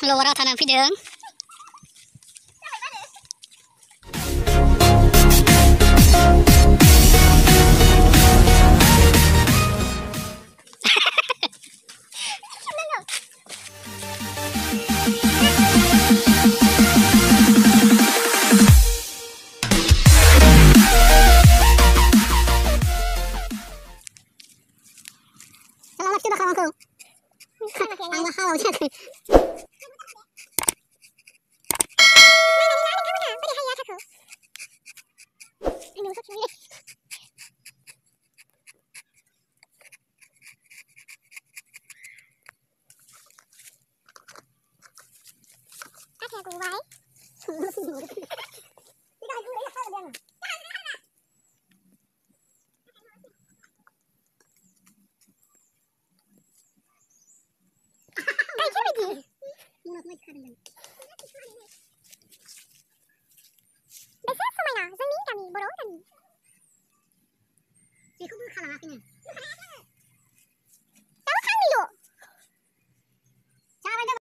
โลเราทานพี่เดิงang mahal siya. Biasanya semuanya, zengin kami, borong kami. Jadi kamu kalah apa nih?